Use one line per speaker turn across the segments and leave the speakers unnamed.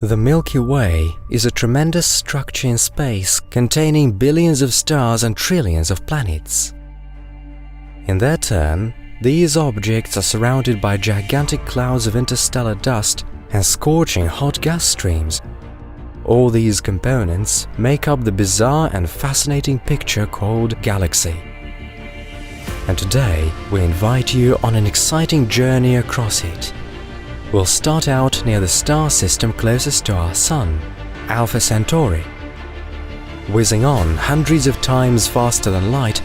The Milky Way is a tremendous structure in space containing billions of stars and trillions of planets. In their turn, these objects are surrounded by gigantic clouds of interstellar dust and scorching hot gas streams. All these components make up the bizarre and fascinating picture called galaxy. And today, we invite you on an exciting journey across it. We'll start out near the star system closest to our Sun, Alpha Centauri. Whizzing on hundreds of times faster than light,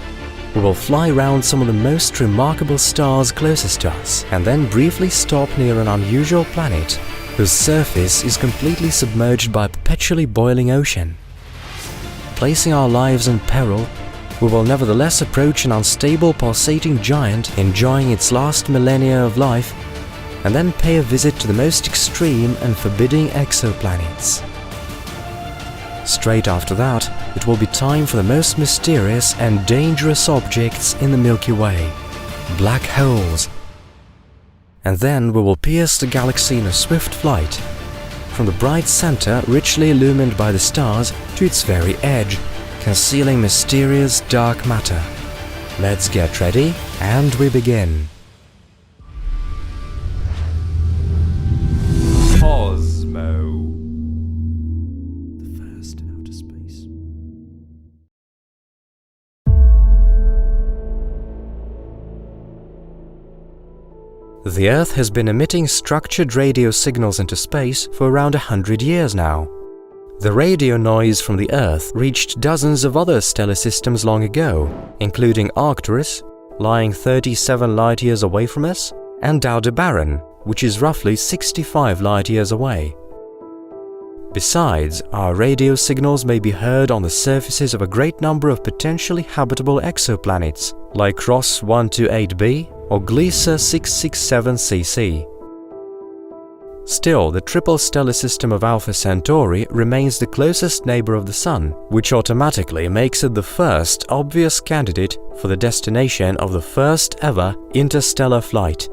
we will fly around some of the most remarkable stars closest to us and then briefly stop near an unusual planet whose surface is completely submerged by a perpetually boiling ocean. Placing our lives in peril, we will nevertheless approach an unstable pulsating giant enjoying its last millennia of life, and then pay a visit to the most extreme and forbidding exoplanets. Straight after that, it will be time for the most mysterious and dangerous objects in the Milky Way, black holes. And then we will pierce the galaxy in a swift flight, from the bright center richly illumined by the stars to its very edge, concealing mysterious dark matter. Let's get ready, and we begin. The Earth has been emitting structured radio signals into space for around 100 years now. The radio noise from the Earth reached dozens of other stellar systems long ago, including Arcturus, lying 37 light-years away from us, and Aldebaran, which is roughly 65 light-years away. Besides, our radio signals may be heard on the surfaces of a great number of potentially habitable exoplanets, like Ross 128b or Gliese 667cc. Still, the triple stellar system of Alpha Centauri remains the closest neighbor of the Sun, which automatically makes it the first obvious candidate for the destination of the first ever interstellar flight.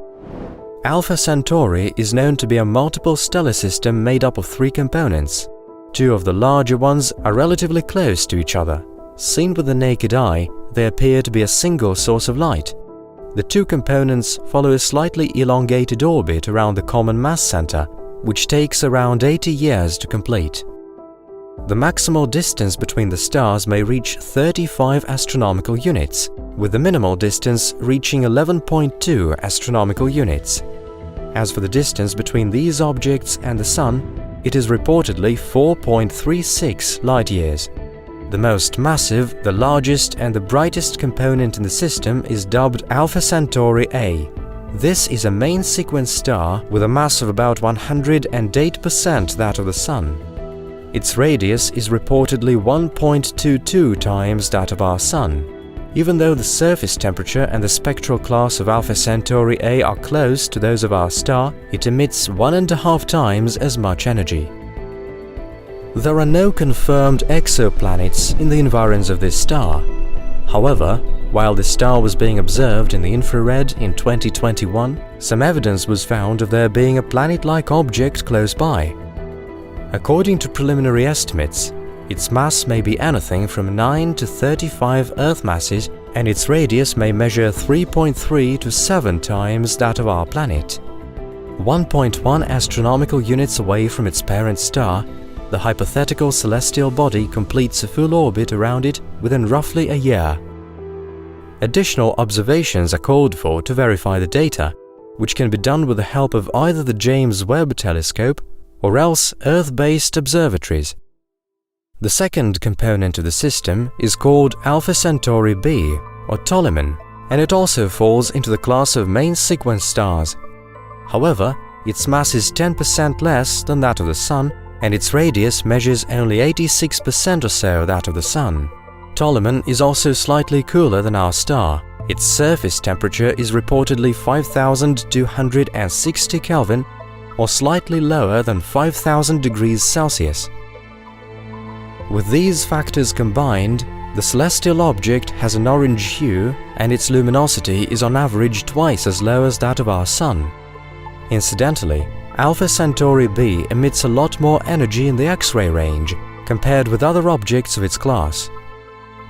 Alpha Centauri is known to be a multiple stellar system made up of 3 components. 2 of the larger ones are relatively close to each other. Seen with the naked eye, they appear to be a single source of light. The 2 components follow a slightly elongated orbit around the common mass center, which takes around 80 years to complete. The maximal distance between the stars may reach 35 astronomical units, with the minimal distance reaching 11.2 astronomical units. As for the distance between these objects and the Sun, it is reportedly 4.36 light-years. The most massive, the largest and the brightest component in the system is dubbed Alpha Centauri A. This is a main sequence star with a mass of about 108% that of the Sun. Its radius is reportedly 1.22 times that of our Sun. Even though the surface temperature and the spectral class of Alpha Centauri A are close to those of our star, it emits 1.5 times as much energy. There are no confirmed exoplanets in the environs of this star. However, while the star was being observed in the infrared in 2021, some evidence was found of there being a planet-like object close by. According to preliminary estimates, its mass may be anything from 9 to 35 Earth masses, and its radius may measure 3.3 to 7 times that of our planet. 1.1 astronomical units away from its parent star, the hypothetical celestial body completes a full orbit around it within roughly a year. Additional observations are called for to verify the data, which can be done with the help of either the James Webb Telescope or else Earth-based observatories. The second component of the system is called Alpha Centauri b, or Ptolemy, and it also falls into the class of main sequence stars. However, its mass is 10% less than that of the Sun, and its radius measures only 86% or so that of the Sun. Ptolemy is also slightly cooler than our star. Its surface temperature is reportedly 5,260 Kelvin, or slightly lower than 5,000 degrees Celsius. With these factors combined, the celestial object has an orange hue and its luminosity is on average twice as low as that of our Sun. Incidentally, Alpha Centauri b emits a lot more energy in the X-ray range compared with other objects of its class.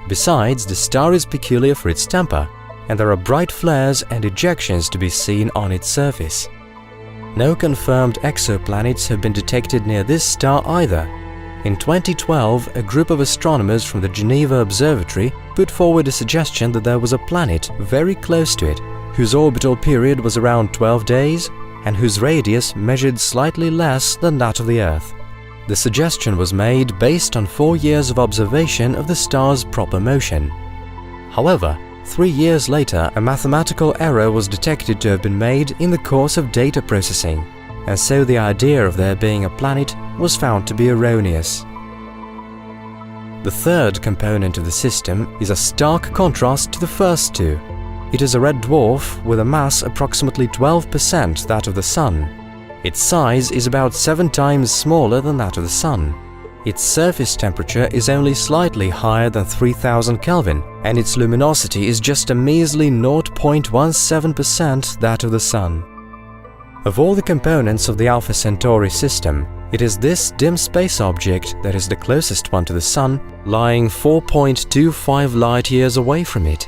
Besides, the star is peculiar for its temper, and there are bright flares and ejections to be seen on its surface. No confirmed exoplanets have been detected near this star either. In 2012, a group of astronomers from the Geneva Observatory put forward a suggestion that there was a planet very close to it, whose orbital period was around 12 days and whose radius measured slightly less than that of the Earth. The suggestion was made based on 4 years of observation of the star's proper motion. However, 3 years later, a mathematical error was detected to have been made in the course of data processing, and so the idea of there being a planet was found to be erroneous. The third component of the system is a stark contrast to the first two. It is a red dwarf with a mass approximately 12% that of the Sun. Its size is about 7 times smaller than that of the Sun. Its surface temperature is only slightly higher than 3000 Kelvin, and its luminosity is just a measly 0.17% that of the Sun. Of all the components of the Alpha Centauri system, it is this dim space object that is the closest one to the Sun, lying 4.25 light-years away from it.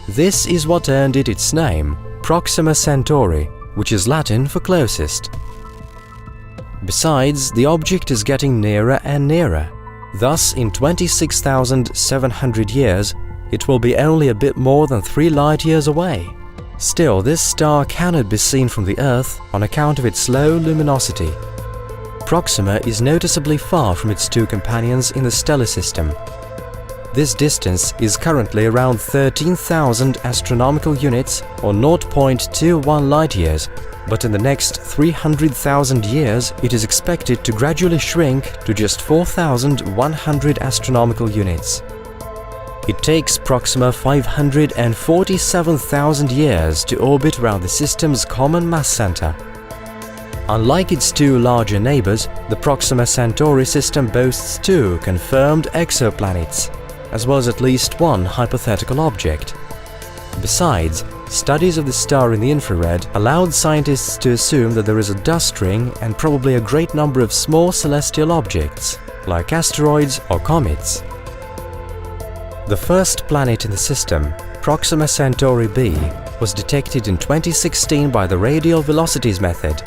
This is what earned it its name, Proxima Centauri, which is Latin for closest. Besides, the object is getting nearer and nearer. Thus, in 26,700 years, it will be only a bit more than 3 light-years away. Still, this star cannot be seen from the Earth on account of its low luminosity. Proxima is noticeably far from its two companions in the stellar system. This distance is currently around 13,000 astronomical units or 0.21 light-years, but in the next 300,000 years it is expected to gradually shrink to just 4,100 astronomical units. It takes Proxima 547,000 years to orbit around the system's common mass center. Unlike its two larger neighbors, the Proxima Centauri system boasts 2 confirmed exoplanets, as well as at least 1 hypothetical object. Besides, studies of the star in the infrared allowed scientists to assume that there is a dust ring and probably a great number of small celestial objects, like asteroids or comets. The first planet in the system, Proxima Centauri b, was detected in 2016 by the radial velocities method.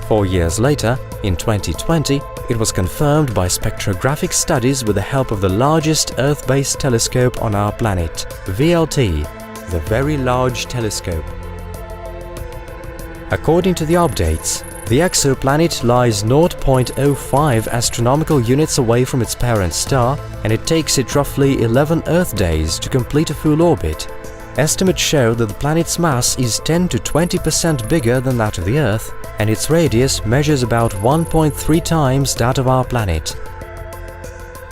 4 years later, in 2020, it was confirmed by spectrographic studies with the help of the largest Earth-based telescope on our planet, VLT, the Very Large Telescope. According to the updates, the exoplanet lies 0.05 astronomical units away from its parent star, and it takes it roughly 11 Earth days to complete a full orbit. Estimates show that the planet's mass is 10 to 20% bigger than that of the Earth, and its radius measures about 1.3 times that of our planet.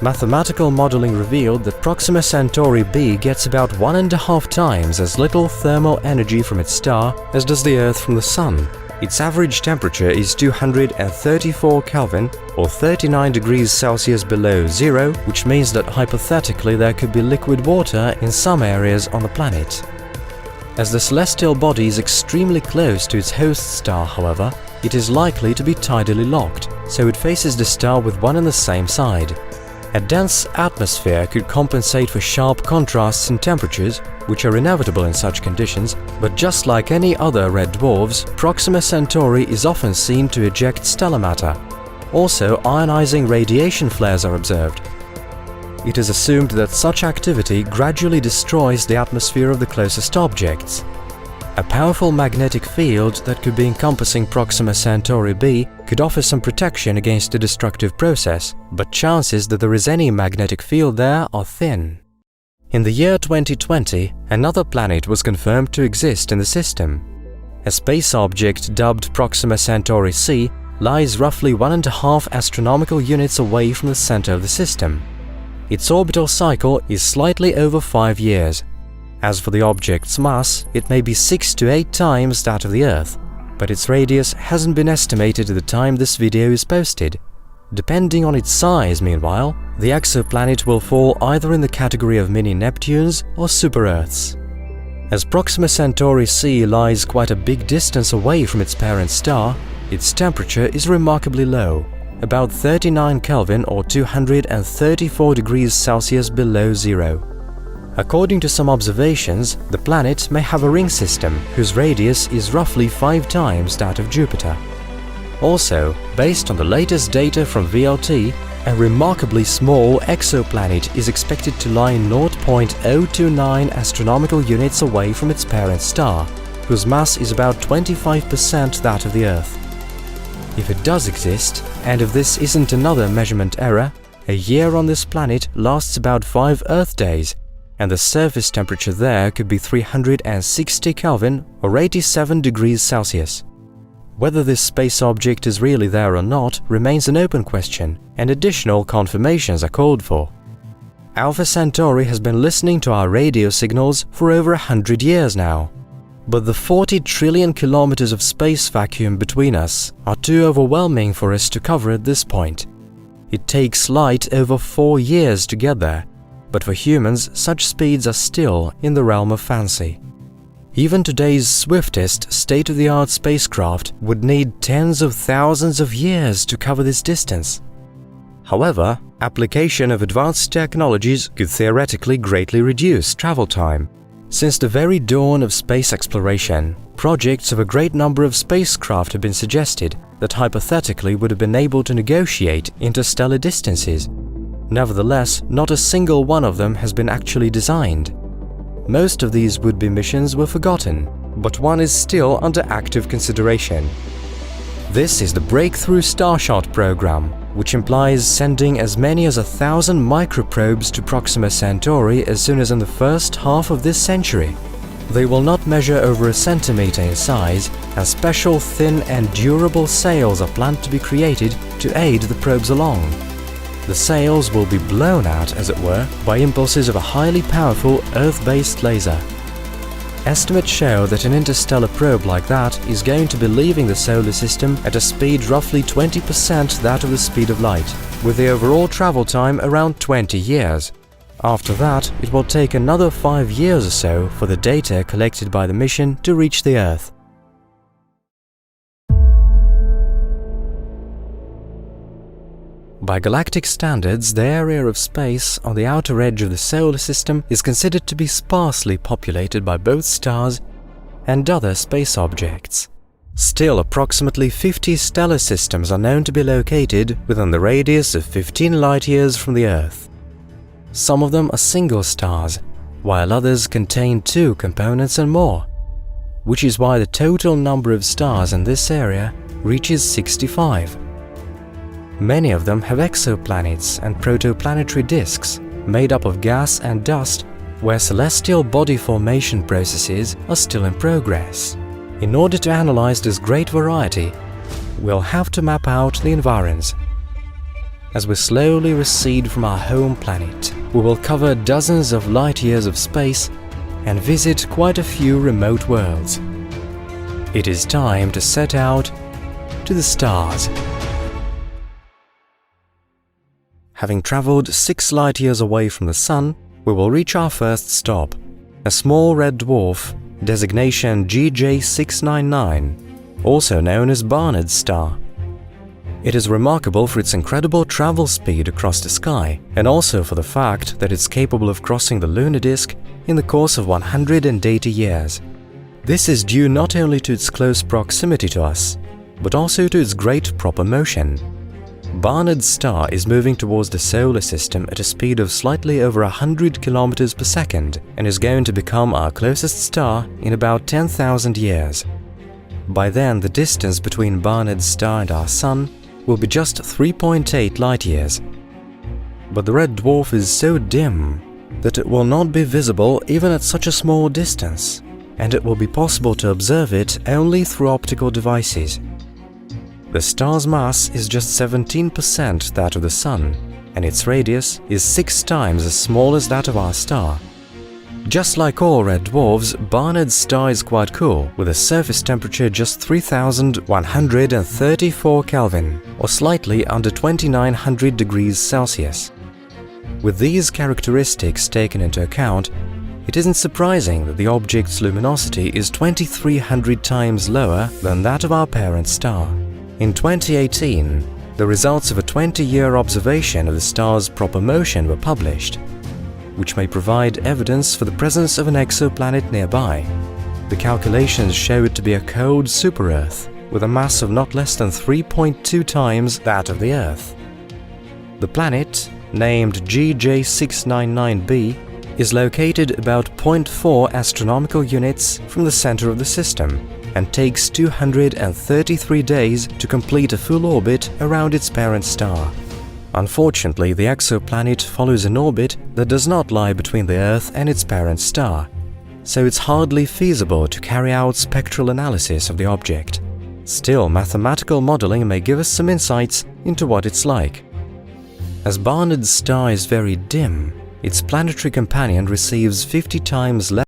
Mathematical modeling revealed that Proxima Centauri b gets about 1.5 times as little thermal energy from its star as does the Earth from the Sun. Its average temperature is 234 Kelvin, or 39 degrees Celsius below zero, which means that hypothetically there could be liquid water in some areas on the planet. As the celestial body is extremely close to its host star, however, it is likely to be tidally locked, so it faces the star with one and the same side. A dense atmosphere could compensate for sharp contrasts in temperatures, which are inevitable in such conditions, but just like any other red dwarfs, Proxima Centauri is often seen to eject stellar matter. Also, ionizing radiation flares are observed. It is assumed that such activity gradually destroys the atmosphere of the closest objects. A powerful magnetic field that could be encompassing Proxima Centauri b could offer some protection against the destructive process, but chances that there is any magnetic field there are thin. In the year 2020, another planet was confirmed to exist in the system. A space object dubbed Proxima Centauri c lies roughly 1.5 astronomical units away from the center of the system. Its orbital cycle is slightly over 5 years. As for the object's mass, it may be 6 to 8 times that of the Earth, but its radius hasn't been estimated at the time this video is posted. Depending on its size, meanwhile, the exoplanet will fall either in the category of mini-Neptunes or super-Earths. As Proxima Centauri c lies quite a big distance away from its parent star, its temperature is remarkably low, about 39 Kelvin or 234 degrees Celsius below zero. According to some observations, the planet may have a ring system whose radius is roughly 5 times that of Jupiter. Also, based on the latest data from VLT, a remarkably small exoplanet is expected to lie 0.029 astronomical units away from its parent star, whose mass is about 25% that of the Earth. If it does exist, and if this isn't another measurement error, a year on this planet lasts about 5 Earth days, and the surface temperature there could be 360 Kelvin or 87 degrees Celsius. Whether this space object is really there or not remains an open question, and additional confirmations are called for. Alpha Centauri has been listening to our radio signals for over 100 years now. But the 40 trillion kilometers of space vacuum between us are too overwhelming for us to cover at this point. It takes light over 4 years to get there, but for humans such speeds are still in the realm of fancy. Even today's swiftest state-of-the-art spacecraft would need tens of thousands of years to cover this distance. However, application of advanced technologies could theoretically greatly reduce travel time. Since the very dawn of space exploration, projects of a great number of spacecraft have been suggested that hypothetically would have been able to negotiate interstellar distances. Nevertheless, not a single one of them has been actually designed. Most of these would-be missions were forgotten, but one is still under active consideration. This is the Breakthrough Starshot program, which implies sending as many as 1,000 microprobes to Proxima Centauri as soon as in the first half of this century. They will not measure over a centimeter in size, and special thin and durable sails are planned to be created to aid the probes along. The sails will be blown out, as it were, by impulses of a highly powerful Earth-based laser. Estimates show that an interstellar probe like that is going to be leaving the solar system at a speed roughly 20% that of the speed of light, with the overall travel time around 20 years. After that, it will take another 5 years or so for the data collected by the mission to reach the Earth. By galactic standards, the area of space on the outer edge of the solar system is considered to be sparsely populated by both stars and other space objects. Still, approximately 50 stellar systems are known to be located within the radius of 15 light-years from the Earth. Some of them are single stars, while others contain 2 components and more, which is why the total number of stars in this area reaches 65. Many of them have exoplanets and protoplanetary disks made up of gas and dust, where celestial body formation processes are still in progress. In order to analyze this great variety, we'll have to map out the environs. As we slowly recede from our home planet, we will cover dozens of light-years of space and visit quite a few remote worlds. It is time to set out to the stars. Having traveled 6 light-years away from the Sun, we will reach our first stop, a small red dwarf, designation GJ699, also known as Barnard's star. It is remarkable for its incredible travel speed across the sky, and also for the fact that it's capable of crossing the lunar disk in the course of 180 years. This is due not only to its close proximity to us, but also to its great proper motion. Barnard's star is moving towards the solar system at a speed of slightly over 100 kilometers per second and is going to become our closest star in about 10,000 years. By then, the distance between Barnard's star and our Sun will be just 3.8 light-years. But the red dwarf is so dim that it will not be visible even at such a small distance, and it will be possible to observe it only through optical devices. The star's mass is just 17% that of the Sun, and its radius is 6 times as small as that of our star. Just like all red dwarfs, Barnard's star is quite cool, with a surface temperature just 3,134 Kelvin, or slightly under 2,900 degrees Celsius. With these characteristics taken into account, it isn't surprising that the object's luminosity is 2,300 times lower than that of our parent star. In 2018, the results of a 20-year observation of the star's proper motion were published, which may provide evidence for the presence of an exoplanet nearby. The calculations show it to be a cold super-Earth with a mass of not less than 3.2 times that of the Earth. The planet, named GJ699b, is located about 0.4 astronomical units from the center of the system and takes 233 days to complete a full orbit around its parent star. Unfortunately, the exoplanet follows an orbit that does not lie between the Earth and its parent star, so it's hardly feasible to carry out spectral analysis of the object. Still, mathematical modeling may give us some insights into what it's like. As Barnard's star is very dim, its planetary companion receives 50 times less